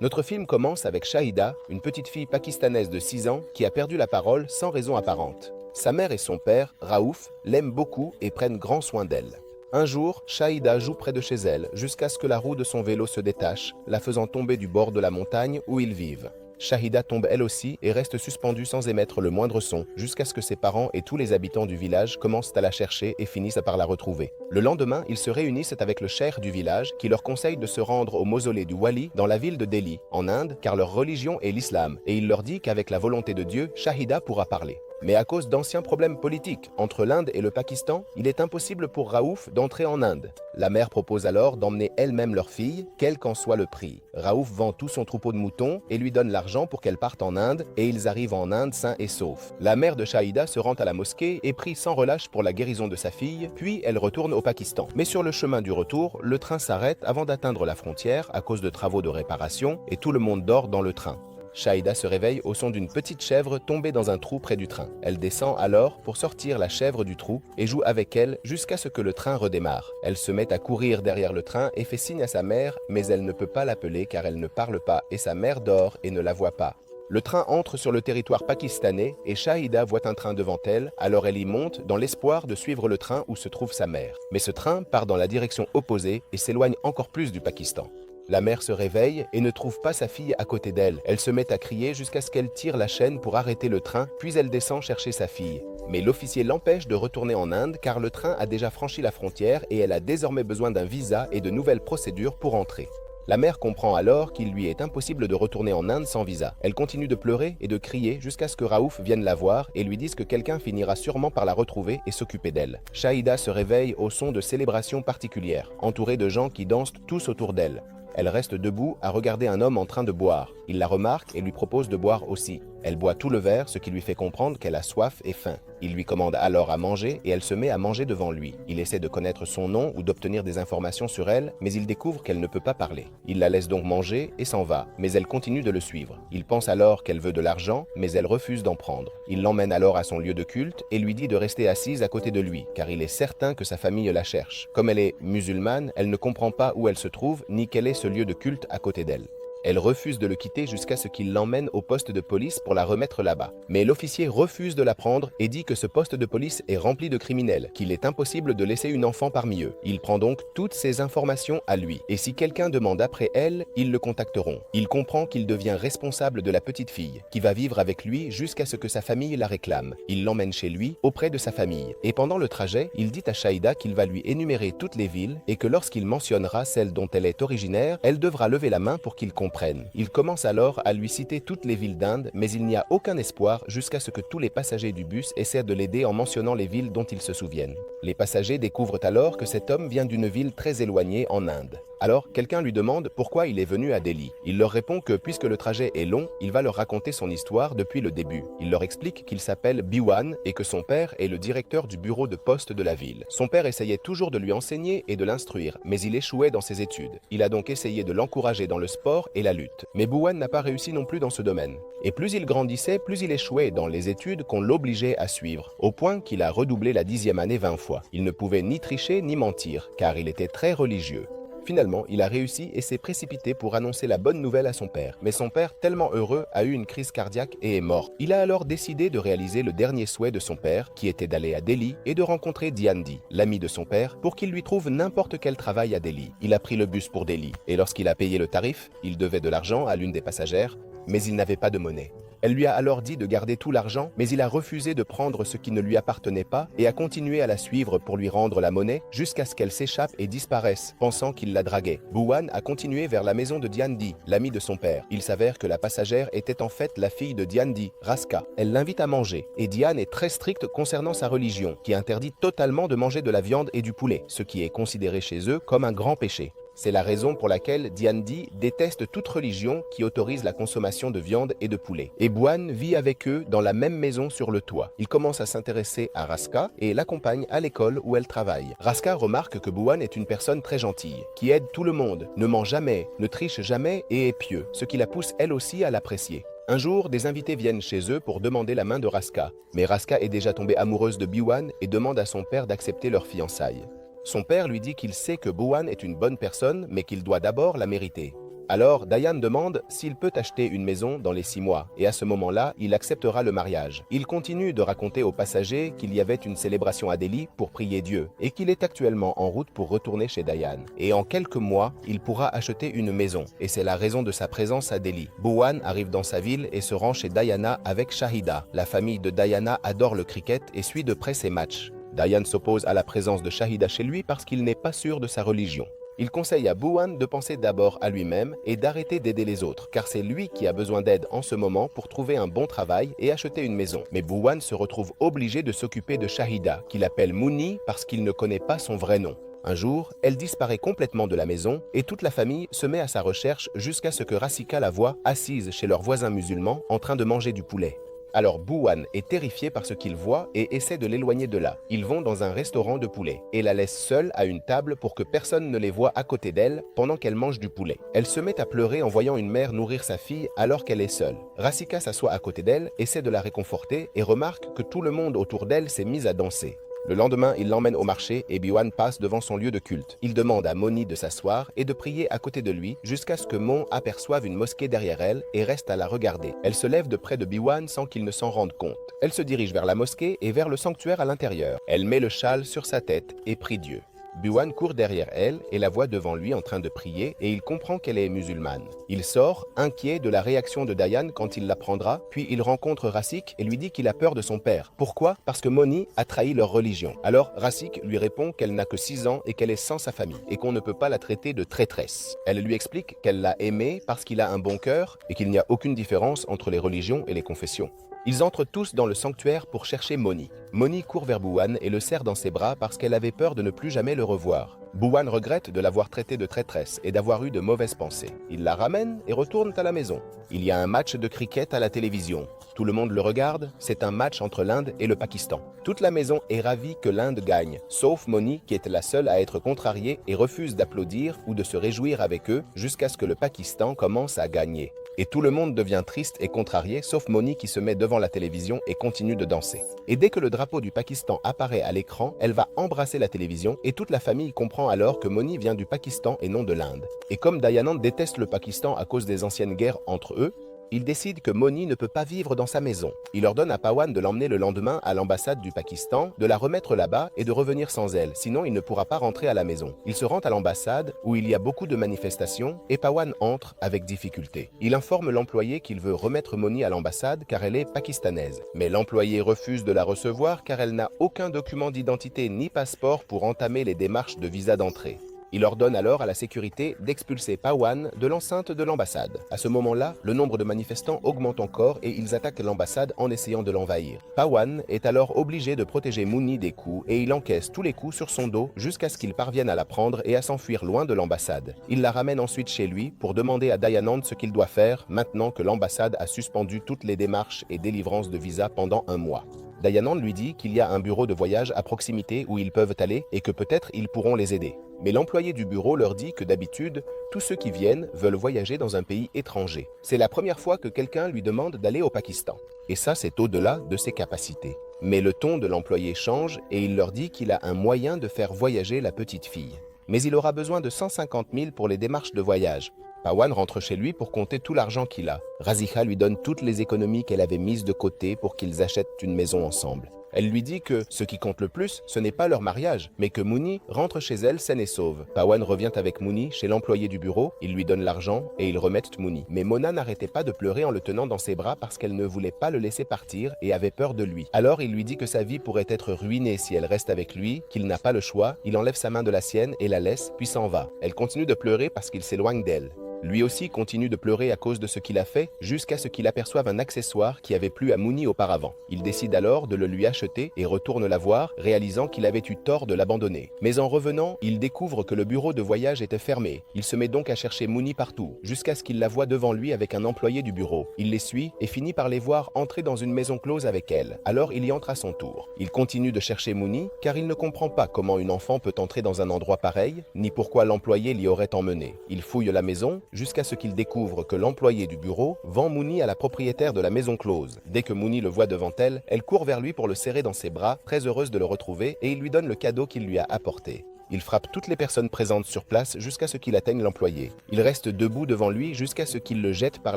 Notre film commence avec Shahida, une petite fille pakistanaise de 6 ans qui a perdu la parole sans raison apparente. Sa mère et son père, Raouf, l'aiment beaucoup et prennent grand soin d'elle. Un jour, Shahida joue près de chez elle jusqu'à ce que la roue de son vélo se détache, la faisant tomber du bord de la montagne où ils vivent. Shahida tombe elle aussi et reste suspendue sans émettre le moindre son, jusqu'à ce que ses parents et tous les habitants du village commencent à la chercher et finissent par la retrouver. Le lendemain, ils se réunissent avec le cheikh du village qui leur conseille de se rendre au mausolée du Wali dans la ville de Delhi, en Inde, car leur religion est l'islam, et il leur dit qu'avec la volonté de Dieu, Shahida pourra parler. Mais à cause d'anciens problèmes politiques entre l'Inde et le Pakistan, il est impossible pour Raouf d'entrer en Inde. La mère propose alors d'emmener elle-même leur fille, quel qu'en soit le prix. Raouf vend tout son troupeau de moutons et lui donne l'argent pour qu'elle parte en Inde, et ils arrivent en Inde sains et saufs. La mère de Shahida se rend à la mosquée et prie sans relâche pour la guérison de sa fille, puis elle retourne au Pakistan. Mais sur le chemin du retour, le train s'arrête avant d'atteindre la frontière à cause de travaux de réparation et tout le monde dort dans le train. Shahida se réveille au son d'une petite chèvre tombée dans un trou près du train. Elle descend alors pour sortir la chèvre du trou et joue avec elle jusqu'à ce que le train redémarre. Elle se met à courir derrière le train et fait signe à sa mère, mais elle ne peut pas l'appeler car elle ne parle pas et sa mère dort et ne la voit pas. Le train entre sur le territoire pakistanais et Shahida voit un train devant elle, alors elle y monte dans l'espoir de suivre le train où se trouve sa mère. Mais ce train part dans la direction opposée et s'éloigne encore plus du Pakistan. La mère se réveille et ne trouve pas sa fille à côté d'elle. Elle se met à crier jusqu'à ce qu'elle tire la chaîne pour arrêter le train, puis elle descend chercher sa fille. Mais l'officier l'empêche de retourner en Inde car le train a déjà franchi la frontière et elle a désormais besoin d'un visa et de nouvelles procédures pour entrer. La mère comprend alors qu'il lui est impossible de retourner en Inde sans visa. Elle continue de pleurer et de crier jusqu'à ce que Raouf vienne la voir et lui dise que quelqu'un finira sûrement par la retrouver et s'occuper d'elle. Shahida se réveille au son de célébrations particulières, entourée de gens qui dansent tous autour d'elle. Elle reste debout à regarder un homme en train de boire. Il la remarque et lui propose de boire aussi. Elle boit tout le verre, ce qui lui fait comprendre qu'elle a soif et faim. Il lui commande alors à manger et elle se met à manger devant lui. Il essaie de connaître son nom ou d'obtenir des informations sur elle, mais il découvre qu'elle ne peut pas parler. Il la laisse donc manger et s'en va, mais elle continue de le suivre. Il pense alors qu'elle veut de l'argent, mais elle refuse d'en prendre. Il l'emmène alors à son lieu de culte et lui dit de rester assise à côté de lui, car il est certain que sa famille la cherche. Comme elle est musulmane, elle ne comprend pas où elle se trouve, ni quel est ce lieu de culte à côté d'elle. Elle refuse de le quitter jusqu'à ce qu'il l'emmène au poste de police pour la remettre là-bas. Mais l'officier refuse de la prendre et dit que ce poste de police est rempli de criminels, qu'il est impossible de laisser une enfant parmi eux. Il prend donc toutes ces informations à lui. Et si quelqu'un demande après elle, ils le contacteront. Il comprend qu'il devient responsable de la petite fille, qui va vivre avec lui jusqu'à ce que sa famille la réclame. Il l'emmène chez lui, auprès de sa famille. Et pendant le trajet, il dit à Shahida qu'il va lui énumérer toutes les villes et que lorsqu'il mentionnera celle dont elle est originaire, elle devra lever la main pour qu'il comprenne. Il commence alors à lui citer toutes les villes d'Inde, mais il n'y a aucun espoir jusqu'à ce que tous les passagers du bus essaient de l'aider en mentionnant les villes dont ils se souviennent. Les passagers découvrent alors que cet homme vient d'une ville très éloignée en Inde. Alors, quelqu'un lui demande pourquoi il est venu à Delhi. Il leur répond que puisque le trajet est long, il va leur raconter son histoire depuis le début. Il leur explique qu'il s'appelle Biwan et que son père est le directeur du bureau de poste de la ville. Son père essayait toujours de lui enseigner et de l'instruire, mais il échouait dans ses études. Il a donc essayé de l'encourager dans le sport et la lutte. Mais Biwan n'a pas réussi non plus dans ce domaine. Et plus il grandissait, plus il échouait dans les études qu'on l'obligeait à suivre, au point qu'il a redoublé la 10e année 20 fois. Il ne pouvait ni tricher ni mentir, car il était très religieux. Finalement, il a réussi et s'est précipité pour annoncer la bonne nouvelle à son père. Mais son père, tellement heureux, a eu une crise cardiaque et est mort. Il a alors décidé de réaliser le dernier souhait de son père, qui était d'aller à Delhi et de rencontrer Diandi, l'ami de son père, pour qu'il lui trouve n'importe quel travail à Delhi. Il a pris le bus pour Delhi, et lorsqu'il a payé le tarif, il devait de l'argent à l'une des passagères, mais il n'avait pas de monnaie. Elle lui a alors dit de garder tout l'argent, mais il a refusé de prendre ce qui ne lui appartenait pas et a continué à la suivre pour lui rendre la monnaie jusqu'à ce qu'elle s'échappe et disparaisse, pensant qu'il la draguait. Biwan a continué vers la maison de Diandi, l'ami de son père. Il s'avère que la passagère était en fait la fille de Diandi, Raska. Elle l'invite à manger, et Diane est très stricte concernant sa religion, qui interdit totalement de manger de la viande et du poulet, ce qui est considéré chez eux comme un grand péché. C'est la raison pour laquelle Diandi déteste toute religion qui autorise la consommation de viande et de poulet. Et Biwan vit avec eux dans la même maison sur le toit. Il commence à s'intéresser à Raska et l'accompagne à l'école où elle travaille. Raska remarque que Biwan est une personne très gentille, qui aide tout le monde, ne ment jamais, ne triche jamais et est pieux, ce qui la pousse elle aussi à l'apprécier. Un jour, des invités viennent chez eux pour demander la main de Raska. Mais Raska est déjà tombée amoureuse de Biwan et demande à son père d'accepter leur fiançailles. Son père lui dit qu'il sait que Biwan est une bonne personne, mais qu'il doit d'abord la mériter. Alors Dayan demande s'il peut acheter une maison dans les 6 mois, et à ce moment-là, il acceptera le mariage. Il continue de raconter aux passagers qu'il y avait une célébration à Delhi pour prier Dieu, et qu'il est actuellement en route pour retourner chez Dayan. Et en quelques mois, il pourra acheter une maison, et c'est la raison de sa présence à Delhi. Bhuwan arrive dans sa ville et se rend chez Diana avec Shahida. La famille de Diana adore le cricket et suit de près ses matchs. Dayan s'oppose à la présence de Shahida chez lui parce qu'il n'est pas sûr de sa religion. Il conseille à Bhuwan de penser d'abord à lui-même et d'arrêter d'aider les autres, car c'est lui qui a besoin d'aide en ce moment pour trouver un bon travail et acheter une maison. Mais Bhuwan se retrouve obligé de s'occuper de Shahida, qu'il appelle Mouni parce qu'il ne connaît pas son vrai nom. Un jour, elle disparaît complètement de la maison et toute la famille se met à sa recherche jusqu'à ce que Rasika la voie assise chez leur voisin musulman en train de manger du poulet. Alors Bhuwan est terrifié par ce qu'il voit et essaie de l'éloigner de là. Ils vont dans un restaurant de poulet et la laisse seule à une table pour que personne ne les voie à côté d'elle pendant qu'elle mange du poulet. Elle se met à pleurer en voyant une mère nourrir sa fille alors qu'elle est seule. Rasika s'assoit à côté d'elle, essaie de la réconforter et remarque que tout le monde autour d'elle s'est mis à danser. Le lendemain, il l'emmène au marché et Bhuwan passe devant son lieu de culte. Il demande à Moni de s'asseoir et de prier à côté de lui jusqu'à ce que Mon aperçoive une mosquée derrière elle et reste à la regarder. Elle se lève de près de Bhuwan sans qu'il ne s'en rende compte. Elle se dirige vers la mosquée et vers le sanctuaire à l'intérieur. Elle met le châle sur sa tête et prie Dieu. Bhuwan court derrière elle et la voit devant lui en train de prier et il comprend qu'elle est musulmane. Il sort, inquiet de la réaction de Dayan quand il l'apprendra, puis il rencontre Rasik et lui dit qu'il a peur de son père. Pourquoi? Parce que Moni a trahi leur religion. Alors Rasik lui répond qu'elle n'a que 6 ans et qu'elle est sans sa famille et qu'on ne peut pas la traiter de traîtresse. Elle lui explique qu'elle l'a aimé parce qu'il a un bon cœur et qu'il n'y a aucune différence entre les religions et les confessions. Ils entrent tous dans le sanctuaire pour chercher Moni. Moni court vers Bhuwan et le serre dans ses bras parce qu'elle avait peur de ne plus jamais le revoir. Bhuwan regrette de l'avoir traitée de traîtresse et d'avoir eu de mauvaises pensées. Il la ramène et retourne à la maison. Il y a un match de cricket à la télévision. Tout le monde le regarde, c'est un match entre l'Inde et le Pakistan. Toute la maison est ravie que l'Inde gagne, sauf Moni qui est la seule à être contrariée et refuse d'applaudir ou de se réjouir avec eux jusqu'à ce que le Pakistan commence à gagner. Et tout le monde devient triste et contrarié, sauf Moni qui se met devant la télévision et continue de danser. Et dès que le drapeau du Pakistan apparaît à l'écran, elle va embrasser la télévision et toute la famille comprend alors que Moni vient du Pakistan et non de l'Inde. Et comme Dayanand déteste le Pakistan à cause des anciennes guerres entre eux, il décide que Moni ne peut pas vivre dans sa maison. Il ordonne à Pawan de l'emmener le lendemain à l'ambassade du Pakistan, de la remettre là-bas et de revenir sans elle, sinon il ne pourra pas rentrer à la maison. Il se rend à l'ambassade où il y a beaucoup de manifestations et Pawan entre avec difficulté. Il informe l'employé qu'il veut remettre Moni à l'ambassade car elle est pakistanaise. Mais l'employé refuse de la recevoir car elle n'a aucun document d'identité ni passeport pour entamer les démarches de visa d'entrée. Il ordonne alors à la sécurité d'expulser Pawan de l'enceinte de l'ambassade. À ce moment-là, le nombre de manifestants augmente encore et ils attaquent l'ambassade en essayant de l'envahir. Pawan est alors obligé de protéger Moni des coups et il encaisse tous les coups sur son dos jusqu'à ce qu'il parvienne à la prendre et à s'enfuir loin de l'ambassade. Il la ramène ensuite chez lui pour demander à Dayanand ce qu'il doit faire maintenant que l'ambassade a suspendu toutes les démarches et délivrances de visa pendant 1 mois. Dayanand lui dit qu'il y a un bureau de voyage à proximité où ils peuvent aller et que peut-être ils pourront les aider. Mais l'employé du bureau leur dit que d'habitude, tous ceux qui viennent veulent voyager dans un pays étranger. C'est la première fois que quelqu'un lui demande d'aller au Pakistan. Et ça, c'est au-delà de ses capacités. Mais le ton de l'employé change et il leur dit qu'il a un moyen de faire voyager la petite fille. Mais il aura besoin de 150 000 pour les démarches de voyage. Pawan rentre chez lui pour compter tout l'argent qu'il a. Razika lui donne toutes les économies qu'elle avait mises de côté pour qu'ils achètent une maison ensemble. Elle lui dit que ce qui compte le plus, ce n'est pas leur mariage, mais que Moni rentre chez elle saine et sauve. Pawan revient avec Moni chez l'employé du bureau, il lui donne l'argent et ils remettent Moni. Mais Mona n'arrêtait pas de pleurer en le tenant dans ses bras parce qu'elle ne voulait pas le laisser partir et avait peur de lui. Alors il lui dit que sa vie pourrait être ruinée si elle reste avec lui, qu'il n'a pas le choix, il enlève sa main de la sienne et la laisse, puis s'en va. Elle continue de pleurer parce qu'il s'éloigne d'elle. Lui aussi continue de pleurer à cause de ce qu'il a fait, jusqu'à ce qu'il aperçoive un accessoire qui avait plu à Moni auparavant. Il décide alors de le lui acheter et retourne la voir, réalisant qu'il avait eu tort de l'abandonner. Mais en revenant, il découvre que le bureau de voyage était fermé. Il se met donc à chercher Moni partout, jusqu'à ce qu'il la voie devant lui avec un employé du bureau. Il les suit et finit par les voir entrer dans une maison close avec elle. Alors il y entre à son tour. Il continue de chercher Moni, car il ne comprend pas comment une enfant peut entrer dans un endroit pareil, ni pourquoi l'employé l'y aurait emmené. Il fouille la maison, jusqu'à ce qu'il découvre que l'employé du bureau vend Moni à la propriétaire de la maison close. Dès que Moni le voit devant elle, elle court vers lui pour le serrer dans ses bras, très heureuse de le retrouver, et il lui donne le cadeau qu'il lui a apporté. Il frappe toutes les personnes présentes sur place jusqu'à ce qu'il atteigne l'employé. Il reste debout devant lui jusqu'à ce qu'il le jette par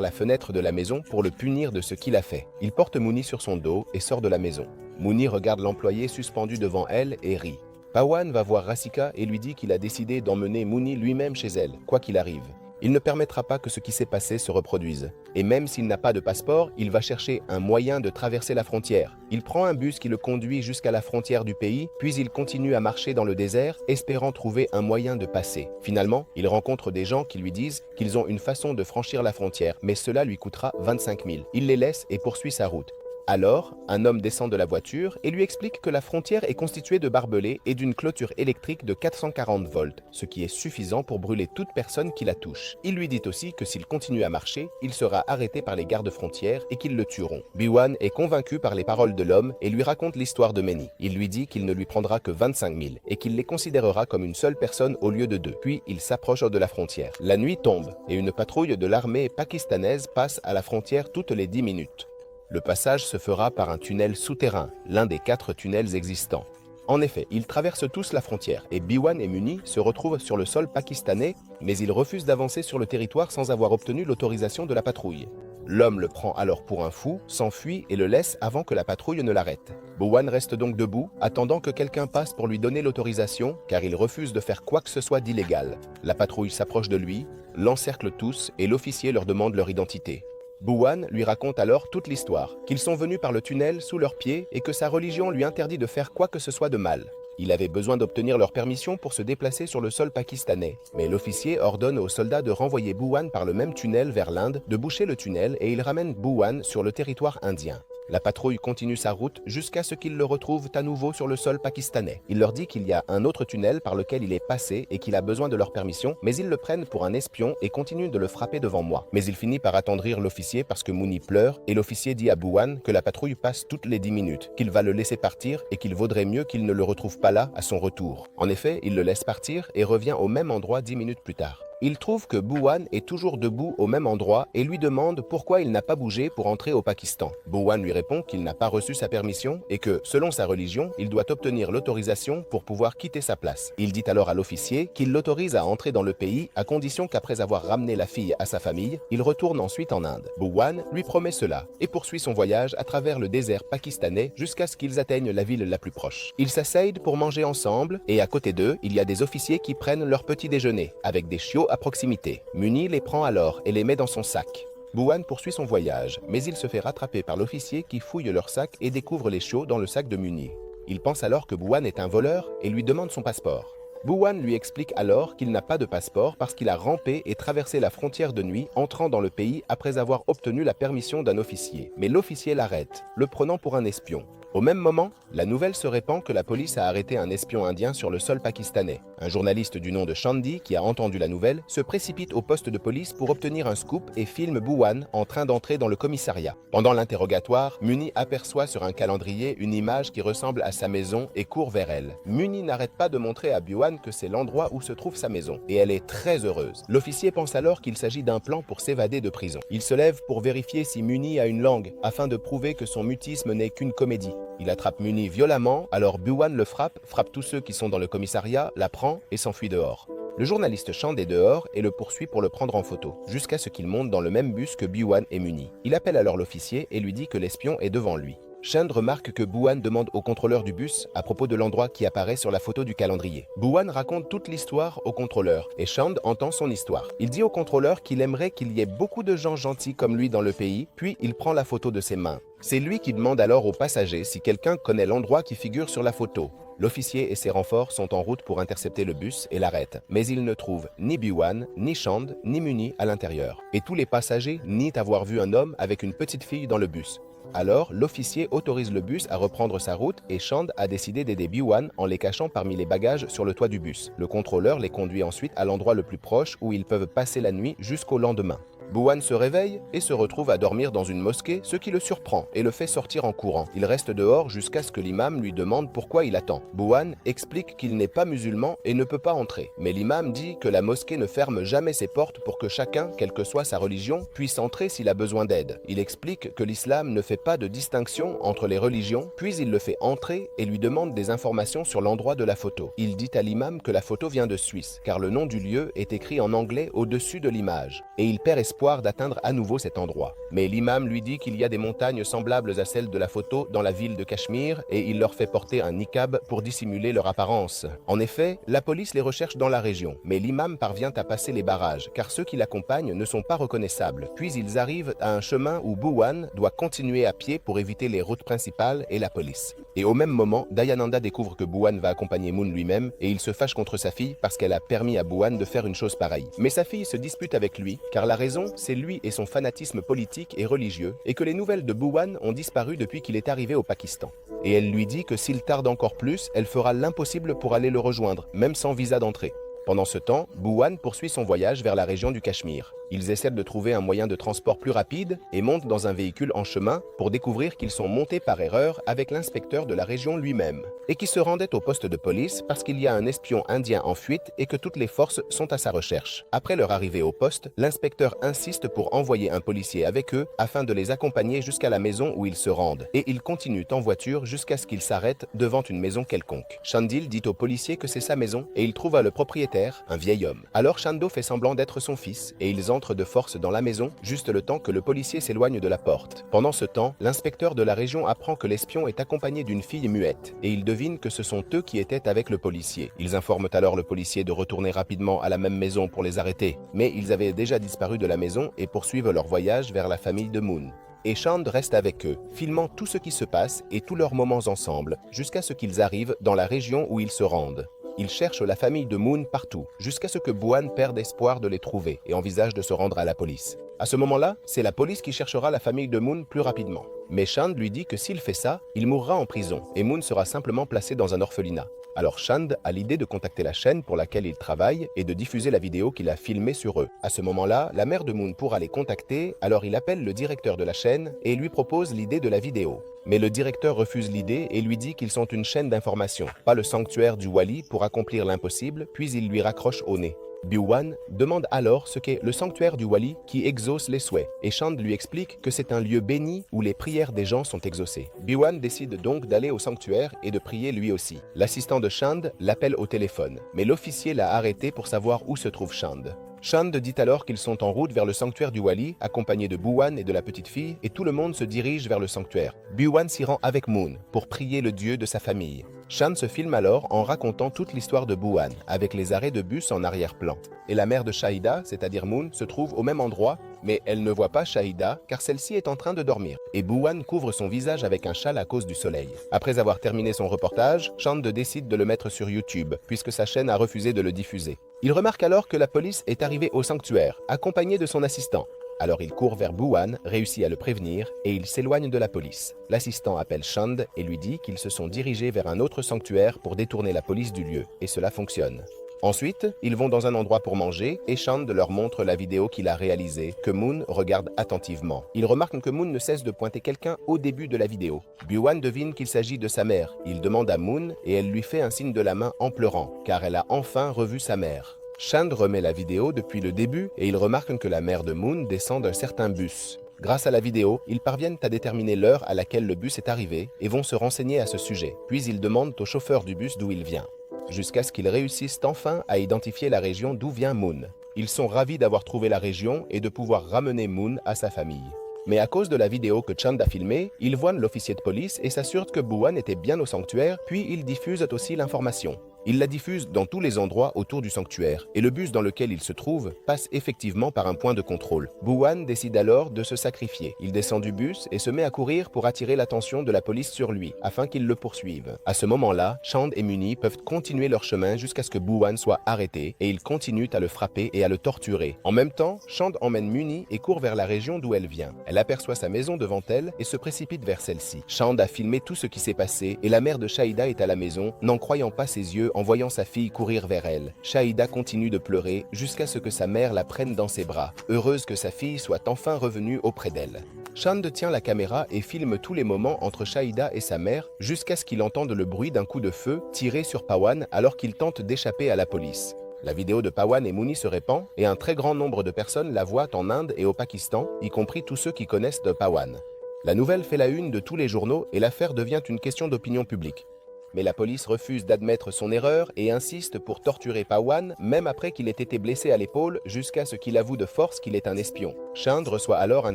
la fenêtre de la maison pour le punir de ce qu'il a fait. Il porte Mooney sur son dos et sort de la maison. Mooney regarde l'employé suspendu devant elle et rit. Pawan va voir Rasika et lui dit qu'il a décidé d'emmener Mooney lui-même chez elle, quoi qu'il arrive. Il ne permettra pas que ce qui s'est passé se reproduise. Et même s'il n'a pas de passeport, il va chercher un moyen de traverser la frontière. Il prend un bus qui le conduit jusqu'à la frontière du pays, puis il continue à marcher dans le désert, espérant trouver un moyen de passer. Finalement, il rencontre des gens qui lui disent qu'ils ont une façon de franchir la frontière, mais cela lui coûtera 25 000. Il les laisse et poursuit sa route. Alors, un homme descend de la voiture et lui explique que la frontière est constituée de barbelés et d'une clôture électrique de 440 volts, ce qui est suffisant pour brûler toute personne qui la touche. Il lui dit aussi que s'il continue à marcher, il sera arrêté par les gardes frontières et qu'ils le tueront. Biwan est convaincu par les paroles de l'homme et lui raconte l'histoire de Manny. Il lui dit qu'il ne lui prendra que 25 000 et qu'il les considérera comme une seule personne au lieu de deux. Puis il s'approche de la frontière. La nuit tombe et une patrouille de l'armée pakistanaise passe à la frontière toutes les 10 minutes. Le passage se fera par un tunnel souterrain, l'un des 4 tunnels existants. En effet, ils traversent tous la frontière et Biwan et Mooney se retrouvent sur le sol pakistanais, mais ils refusent d'avancer sur le territoire sans avoir obtenu l'autorisation de la patrouille. L'homme le prend alors pour un fou, s'enfuit et le laisse avant que la patrouille ne l'arrête. Biwan reste donc debout, attendant que quelqu'un passe pour lui donner l'autorisation, car il refuse de faire quoi que ce soit d'illégal. La patrouille s'approche de lui, l'encercle tous et l'officier leur demande leur identité. Biwan lui raconte alors toute l'histoire, qu'ils sont venus par le tunnel sous leurs pieds et que sa religion lui interdit de faire quoi que ce soit de mal. Il avait besoin d'obtenir leur permission pour se déplacer sur le sol pakistanais, mais l'officier ordonne aux soldats de renvoyer Biwan par le même tunnel vers l'Inde, de boucher le tunnel et il ramène Biwan sur le territoire indien. La patrouille continue sa route jusqu'à ce qu'ils le retrouvent à nouveau sur le sol pakistanais. Il leur dit qu'il y a un autre tunnel par lequel il est passé et qu'il a besoin de leur permission, mais ils le prennent pour un espion et continuent de le frapper devant moi. Mais il finit par attendrir l'officier parce que Mooney pleure et l'officier dit à Biwan que la patrouille passe toutes les 10 minutes, qu'il va le laisser partir et qu'il vaudrait mieux qu'il ne le retrouve pas là à son retour. En effet, il le laisse partir et revient au même endroit 10 minutes plus tard. Il trouve que Biwan est toujours debout au même endroit et lui demande pourquoi il n'a pas bougé pour entrer au Pakistan. Biwan lui répond qu'il n'a pas reçu sa permission et que, selon sa religion, il doit obtenir l'autorisation pour pouvoir quitter sa place. Il dit alors à l'officier qu'il l'autorise à entrer dans le pays à condition qu'après avoir ramené la fille à sa famille, il retourne ensuite en Inde. Biwan lui promet cela et poursuit son voyage à travers le désert pakistanais jusqu'à ce qu'ils atteignent la ville la plus proche. Ils s'asseyent pour manger ensemble et à côté d'eux, il y a des officiers qui prennent leur petit déjeuner avec des chiots à proximité. Mooney les prend alors et les met dans son sac. Biwan poursuit son voyage, mais il se fait rattraper par l'officier qui fouille leur sac et découvre les chiots dans le sac de Mooney. Il pense alors que Biwan est un voleur et lui demande son passeport. Biwan lui explique alors qu'il n'a pas de passeport parce qu'il a rampé et traversé la frontière de nuit, entrant dans le pays après avoir obtenu la permission d'un officier. Mais l'officier l'arrête, le prenant pour un espion. Au même moment, la nouvelle se répand que la police a arrêté un espion indien sur le sol pakistanais. Un journaliste du nom de Shandy, qui a entendu la nouvelle, se précipite au poste de police pour obtenir un scoop et filme Biwan en train d'entrer dans le commissariat. Pendant l'interrogatoire, Mooney aperçoit sur un calendrier une image qui ressemble à sa maison et court vers elle. Mooney n'arrête pas de montrer à Biwan que c'est l'endroit où se trouve sa maison, et elle est très heureuse. L'officier pense alors qu'il s'agit d'un plan pour s'évader de prison. Il se lève pour vérifier si Mooney a une langue, afin de prouver que son mutisme n'est qu'une comédie. Il attrape Mooney violemment, alors Biwan le frappe tous ceux qui sont dans le commissariat, la prend et s'enfuit dehors. Le journaliste Chand est dehors et le poursuit pour le prendre en photo, jusqu'à ce qu'il monte dans le même bus que Biwan et Mooney. Il appelle alors l'officier et lui dit que l'espion est devant lui. Chand remarque que Biwan demande au contrôleur du bus à propos de l'endroit qui apparaît sur la photo du calendrier. Biwan raconte toute l'histoire au contrôleur et Chand entend son histoire. Il dit au contrôleur qu'il aimerait qu'il y ait beaucoup de gens gentils comme lui dans le pays, puis il prend la photo de ses mains. C'est lui qui demande alors aux passagers si quelqu'un connaît l'endroit qui figure sur la photo. L'officier et ses renforts sont en route pour intercepter le bus et l'arrêtent, mais ils ne trouvent ni Biwan, ni Chand, ni Mooney à l'intérieur. Et tous les passagers nient avoir vu un homme avec une petite fille dans le bus. Alors, l'officier autorise le bus à reprendre sa route et Chand a décidé d'aider Biwan en les cachant parmi les bagages sur le toit du bus. Le contrôleur les conduit ensuite à l'endroit le plus proche où ils peuvent passer la nuit jusqu'au lendemain. Bouwan se réveille et se retrouve à dormir dans une mosquée, ce qui le surprend et le fait sortir en courant. Il reste dehors jusqu'à ce que l'imam lui demande pourquoi il attend. Bouwan explique qu'il n'est pas musulman et ne peut pas entrer. Mais l'imam dit que la mosquée ne ferme jamais ses portes pour que chacun, quelle que soit sa religion, puisse entrer s'il a besoin d'aide. Il explique que l'islam ne fait pas de distinction entre les religions, puis il le fait entrer et lui demande des informations sur l'endroit de la photo. Il dit à l'imam que la photo vient de Suisse, car le nom du lieu est écrit en anglais au-dessus de l'image, et il perd espoir d'atteindre à nouveau cet endroit. Mais l'imam lui dit qu'il y a des montagnes semblables à celles de la photo dans la ville de Cachemire, et il leur fait porter un niqab pour dissimuler leur apparence. En effet, la police les recherche dans la région, mais l'imam parvient à passer les barrages, car ceux qui l'accompagnent ne sont pas reconnaissables. Puis ils arrivent à un chemin où Bouwan doit continuer à pied pour éviter les routes principales et la police. Et au même moment, Dayananda découvre que Bouwan va accompagner Moon lui-même et il se fâche contre sa fille parce qu'elle a permis à Bouwan de faire une chose pareille. Mais sa fille se dispute avec lui, car la raison, c'est lui et son fanatisme politique et religieux, et que les nouvelles de Bouwan ont disparu depuis qu'il est arrivé au Pakistan. Et elle lui dit que s'il tarde encore plus, elle fera l'impossible pour aller le rejoindre, même sans visa d'entrée. Pendant ce temps, Bouwan poursuit son voyage vers la région du Cachemire. Ils essaient de trouver un moyen de transport plus rapide et montent dans un véhicule en chemin pour découvrir qu'ils sont montés par erreur avec l'inspecteur de la région lui-même et qui se rendait au poste de police parce qu'il y a un espion indien en fuite et que toutes les forces sont à sa recherche. Après leur arrivée au poste, l'inspecteur insiste pour envoyer un policier avec eux afin de les accompagner jusqu'à la maison où ils se rendent et ils continuent en voiture jusqu'à ce qu'ils s'arrêtent devant une maison quelconque. Chandil dit au policier que c'est sa maison et il trouve le propriétaire, un vieil homme. Alors Chando fait semblant d'être son fils et ils entrent de force dans la maison, juste le temps que le policier s'éloigne de la porte. Pendant ce temps, l'inspecteur de la région apprend que l'espion est accompagné d'une fille muette, et il devine que ce sont eux qui étaient avec le policier. Ils informent alors le policier de retourner rapidement à la même maison pour les arrêter, mais ils avaient déjà disparu de la maison et poursuivent leur voyage vers la famille de Moon. Et Chand reste avec eux, filmant tout ce qui se passe et tous leurs moments ensemble, jusqu'à ce qu'ils arrivent dans la région où ils se rendent. Ils cherchent la famille de Moon partout, jusqu'à ce que Bouwan perde espoir de les trouver et envisage de se rendre à la police. À ce moment-là, c'est la police qui cherchera la famille de Moon plus rapidement. Mais Chand lui dit que s'il fait ça, il mourra en prison et Moon sera simplement placé dans un orphelinat. Alors Chand a l'idée de contacter la chaîne pour laquelle il travaille et de diffuser la vidéo qu'il a filmée sur eux. À ce moment-là, la mère de Moon pourra les contacter, alors il appelle le directeur de la chaîne et lui propose l'idée de la vidéo. Mais le directeur refuse l'idée et lui dit qu'ils sont une chaîne d'information, pas le sanctuaire du Wali pour accomplir l'impossible, puis il lui raccroche au nez. Bouwan demande alors ce qu'est le sanctuaire du Wali qui exauce les souhaits, et Chand lui explique que c'est un lieu béni où les prières des gens sont exaucées. Bouwan décide donc d'aller au sanctuaire et de prier lui aussi. L'assistant de Chand l'appelle au téléphone, mais l'officier l'a arrêté pour savoir où se trouve Chand. Chand dit alors qu'ils sont en route vers le sanctuaire du Wali, accompagnés de Bouwan et de la petite fille, et tout le monde se dirige vers le sanctuaire. Bouwan s'y rend avec Moon pour prier le dieu de sa famille. Chand se filme alors en racontant toute l'histoire de Bouwan, avec les arrêts de bus en arrière-plan. Et la mère de Shahida, c'est-à-dire Moon, se trouve au même endroit, mais elle ne voit pas Shahida car celle-ci est en train de dormir. Et Bouwan couvre son visage avec un châle à cause du soleil. Après avoir terminé son reportage, Chand décide de le mettre sur YouTube, puisque sa chaîne a refusé de le diffuser. Il remarque alors que la police est arrivée au sanctuaire, accompagnée de son assistant. Alors il court vers Bouwan, réussit à le prévenir et il s'éloigne de la police. L'assistant appelle Chand et lui dit qu'ils se sont dirigés vers un autre sanctuaire pour détourner la police du lieu, et cela fonctionne. Ensuite, ils vont dans un endroit pour manger et Chand leur montre la vidéo qu'il a réalisée, que Moon regarde attentivement. Il remarque que Moon ne cesse de pointer quelqu'un au début de la vidéo. Bouwan devine qu'il s'agit de sa mère. Il demande à Moon et elle lui fait un signe de la main en pleurant, car elle a enfin revu sa mère. Chand remet la vidéo depuis le début et il remarque que la mère de Moon descend d'un certain bus. Grâce à la vidéo, ils parviennent à déterminer l'heure à laquelle le bus est arrivé et vont se renseigner à ce sujet. Puis ils demandent au chauffeur du bus d'où il vient, jusqu'à ce qu'ils réussissent enfin à identifier la région d'où vient Moon. Ils sont ravis d'avoir trouvé la région et de pouvoir ramener Moon à sa famille. Mais à cause de la vidéo que Chand a filmée, ils voient l'officier de police et s'assurent que Bouwan était bien au sanctuaire, puis ils diffusent aussi l'information. Ils la diffusent dans tous les endroits autour du sanctuaire, et le bus dans lequel il se trouve passe effectivement par un point de contrôle. Bouwan décide alors de se sacrifier. Il descend du bus et se met à courir pour attirer l'attention de la police sur lui, afin qu'ils le poursuivent. À ce moment-là, Chand et Muni peuvent continuer leur chemin jusqu'à ce que Bouwan soit arrêté, et ils continuent à le frapper et à le torturer. En même temps, Chand emmène Muni et court vers la région d'où elle vient. Elle aperçoit sa maison devant elle et se précipite vers celle-ci. Chand a filmé tout ce qui s'est passé, et la mère de Shahida est à la maison, n'en croyant pas ses yeux en voyant sa fille courir vers elle. Shahida continue de pleurer jusqu'à ce que sa mère la prenne dans ses bras, heureuse que sa fille soit enfin revenue auprès d'elle. Chand tient la caméra et filme tous les moments entre Shahida et sa mère jusqu'à ce qu'il entende le bruit d'un coup de feu tiré sur Pawan alors qu'il tente d'échapper à la police. La vidéo de Pawan et Mouni se répand et un très grand nombre de personnes la voient en Inde et au Pakistan, y compris tous ceux qui connaissent de Pawan. La nouvelle fait la une de tous les journaux et l'affaire devient une question d'opinion publique. Mais la police refuse d'admettre son erreur et insiste pour torturer Pawan, même après qu'il ait été blessé à l'épaule, jusqu'à ce qu'il avoue de force qu'il est un espion. Chand reçoit alors un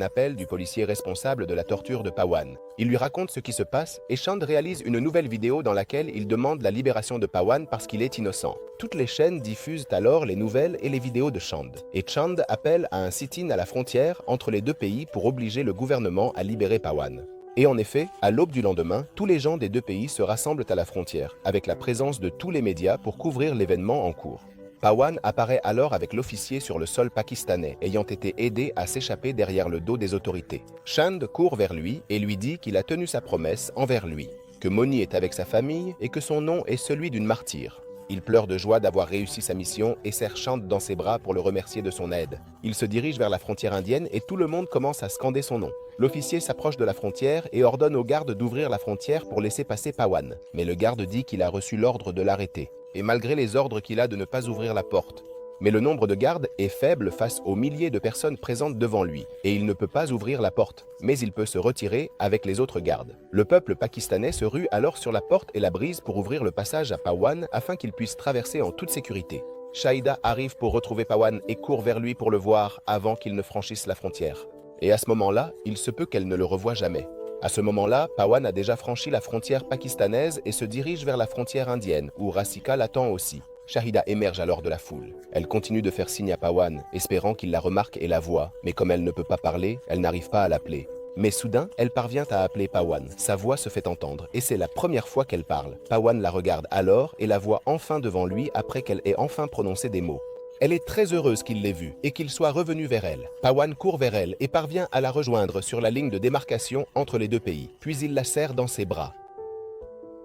appel du policier responsable de la torture de Pawan. Il lui raconte ce qui se passe et Chand réalise une nouvelle vidéo dans laquelle il demande la libération de Pawan parce qu'il est innocent. Toutes les chaînes diffusent alors les nouvelles et les vidéos de Chand. Et Chand appelle à un sit-in à la frontière entre les deux pays pour obliger le gouvernement à libérer Pawan. Et en effet, à l'aube du lendemain, tous les gens des deux pays se rassemblent à la frontière, avec la présence de tous les médias pour couvrir l'événement en cours. Pawan apparaît alors avec l'officier sur le sol pakistanais, ayant été aidé à s'échapper derrière le dos des autorités. Chand court vers lui et lui dit qu'il a tenu sa promesse envers lui, que Moni est avec sa famille et que son nom est celui d'une martyre. Il pleure de joie d'avoir réussi sa mission et serre Chand dans ses bras pour le remercier de son aide. Il se dirige vers la frontière indienne et tout le monde commence à scander son nom. L'officier s'approche de la frontière et ordonne aux gardes d'ouvrir la frontière pour laisser passer Pawan. Mais le garde dit qu'il a reçu l'ordre de l'arrêter, et malgré les ordres qu'il a de ne pas ouvrir la porte. Mais le nombre de gardes est faible face aux milliers de personnes présentes devant lui, et il ne peut pas ouvrir la porte, mais il peut se retirer avec les autres gardes. Le peuple pakistanais se rue alors sur la porte et la brise pour ouvrir le passage à Pawan afin qu'il puisse traverser en toute sécurité. Shahida arrive pour retrouver Pawan et court vers lui pour le voir avant qu'il ne franchisse la frontière. Et à ce moment-là, il se peut qu'elle ne le revoie jamais. À ce moment-là, Pawan a déjà franchi la frontière pakistanaise et se dirige vers la frontière indienne, où Rasika l'attend aussi. Shahida émerge alors de la foule. Elle continue de faire signe à Pawan, espérant qu'il la remarque et la voit, mais comme elle ne peut pas parler, elle n'arrive pas à l'appeler. Mais soudain, elle parvient à appeler Pawan. Sa voix se fait entendre, et c'est la première fois qu'elle parle. Pawan la regarde alors et la voit enfin devant lui après qu'elle ait enfin prononcé des mots. Elle est très heureuse qu'il l'ait vue et qu'il soit revenu vers elle. Pawan court vers elle et parvient à la rejoindre sur la ligne de démarcation entre les deux pays. Puis il la serre dans ses bras.